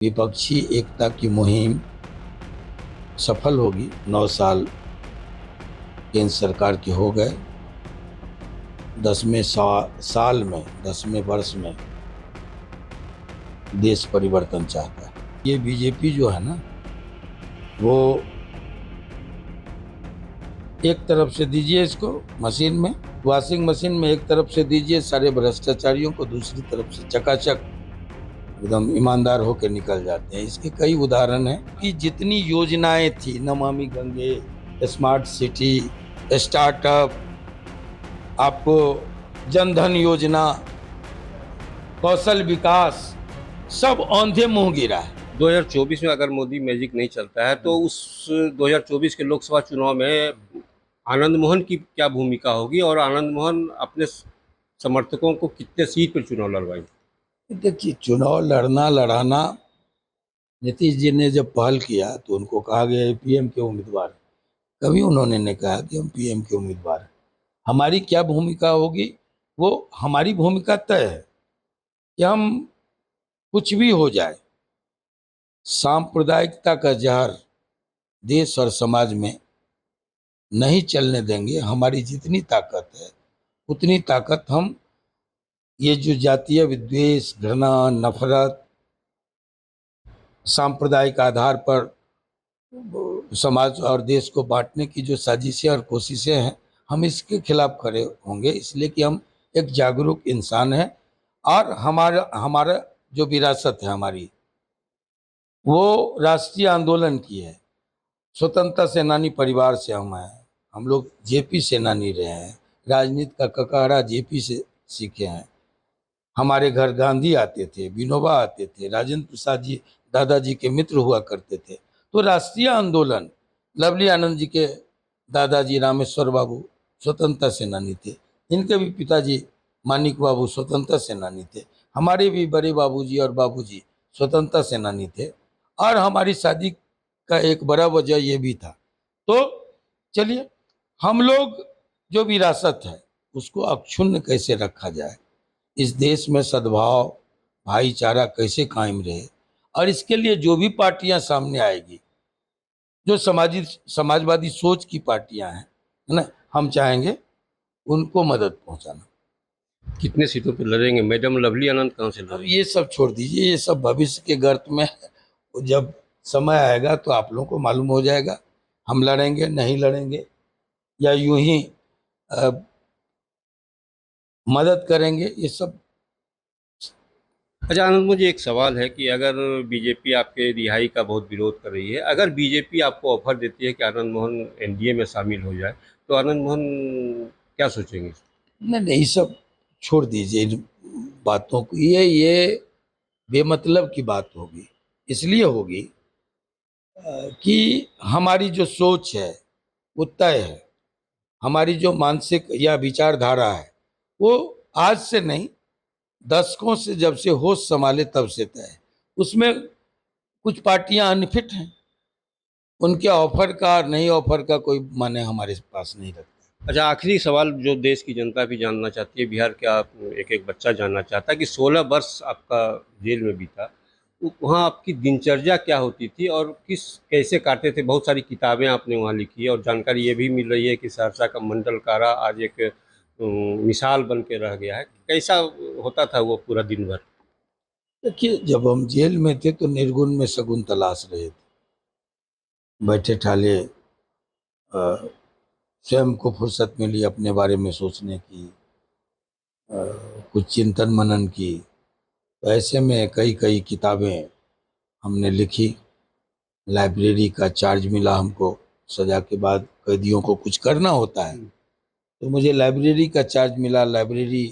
विपक्षी एकता की मुहिम सफल होगी। 9 साल केंद्र सरकार के हो गए। 10वें साल में 10वें वर्ष में देश परिवर्तन चाहता है। ये बीजेपी जो है ना, वो एक तरफ से दीजिए इसको मशीन में, वॉशिंग मशीन में एक तरफ से दीजिए सारे भ्रष्टाचारियों को, दूसरी तरफ से चकाचक एकदम ईमानदार होकर निकल जाते हैं। इसके कई उदाहरण हैं कि जितनी योजनाएं थी, Namami Gange, smart city, startup, आपको जनधन योजना, कौशल विकास, सब औंधे मुंह गिरा है। 2024 में अगर मोदी मैजिक नहीं चलता है तो उस 2024 के लोकसभा चुनाव में आनंद मोहन की क्या भूमिका होगी और आनंद मोहन अपने समर्थकों को कितने सीट पर चुनाव लड़वाएंगे? देखिए, चुनाव लड़ाना नीतीश जी ने जब पहल किया तो उनको कहा गया पीएम के उम्मीदवार। कभी उन्होंने नहीं कहा कि हम पीएम के उम्मीदवार हैं। हमारी क्या भूमिका होगी, वो हमारी भूमिका तय है कि हम कुछ भी हो जाए, सांप्रदायिकता का जहर देश और समाज में नहीं चलने देंगे। हमारी जितनी ताकत है उतनी ताकत हम ये जो जातीय विद्वेष, घृणा, नफरत, सांप्रदायिक आधार पर समाज और देश को बांटने की जो साजिशें और कोशिशें हैं, हम इसके खिलाफ खड़े होंगे। इसलिए कि हम एक जागरूक इंसान हैं और हमारा हमारा जो विरासत है हमारी, वो राष्ट्रीय आंदोलन की है। स्वतंत्रता सेनानी परिवार से हम हैं। हम लोग जेपी सेनानी रहे हैं। राजनीति का ककारा जेपी से सीखे हैं। हमारे घर गांधी आते थे, विनोबा आते थे, राजेंद्र प्रसाद जी दादाजी के मित्र हुआ करते थे। तो राष्ट्रीय आंदोलन, लवली आनंद जी के दादाजी रामेश्वर बाबू स्वतंत्रता सेनानी थे। इनके भी पिताजी मानिक बाबू स्वतंत्रता सेनानी थे। हमारे भी बड़े बाबूजी और बाबूजी स्वतंत्रता सेनानी थे। और हमारी शादी का एक बड़ा वजह ये भी था। तो चलिए, हम लोग जो विरासत है उसको अक्षुण्ण कैसे रखा जाए, इस देश में सद्भाव, भाईचारा कैसे कायम रहे, और इसके लिए जो भी पार्टियां सामने आएगी, जो समाजवादी सोच की पार्टियां हैं, है ना, हम चाहेंगे उनको मदद पहुंचाना। कितने सीटों पर लड़ेंगे? मैडम लवली आनंद कहाँ से अब लड़ेंगे? ये सब छोड़ दीजिए, ये सब भविष्य के गर्त में है। जब समय आएगा तो आप लोगों को मालूम हो जाएगा हम लड़ेंगे नहीं लड़ेंगे, या यूं ही मदद करेंगे, ये सब। अच्छा आनंद, मुझे एक सवाल है कि अगर बीजेपी आपके रिहाई का बहुत विरोध कर रही है, अगर बीजेपी आपको ऑफर देती है कि आनंद मोहन एनडीए में शामिल हो जाए, तो आनंद मोहन क्या सोचेंगे? नहीं नहीं, सब छोड़ दीजिए इन बातों को। ये बेमतलब की बात होगी। इसलिए होगी कि हमारी जो सोच है वो तय है। हमारी जो मानसिक या विचारधारा है वो आज से नहीं, दशकों से, जब से होश संभाले तब से तय है। उसमें कुछ पार्टियां अनफिट हैं, उनके ऑफर का और नहीं ऑफर का कोई माने हमारे पास नहीं रखता। अच्छा, आखिरी सवाल जो देश की जनता भी जानना चाहती है, बिहार का एक एक बच्चा जानना चाहता है कि 16 वर्ष आपका जेल में बीता, तो वहाँ आपकी दिनचर्या क्या होती थी और किस कैसे काटते थे? बहुत सारी किताबें आपने वहाँ लिखी है और जानकारी ये भी मिल रही है कि सहरसा का मंडल कारा आज एक मिसाल बन के रह गया है। कैसा होता था वो पूरा दिन भर? देखिए, जब हम जेल में थे तो निर्गुण में सगुन तलाश रहे थे। बैठे ठाले स्वयं को फुर्सत मिली अपने बारे में सोचने की, कुछ चिंतन मनन की। तो ऐसे में कई कई किताबें हमने लिखी। लाइब्रेरी का चार्ज मिला हमको। सजा के बाद कैदियों को कुछ करना होता है, तो मुझे लाइब्रेरी का चार्ज मिला। लाइब्रेरी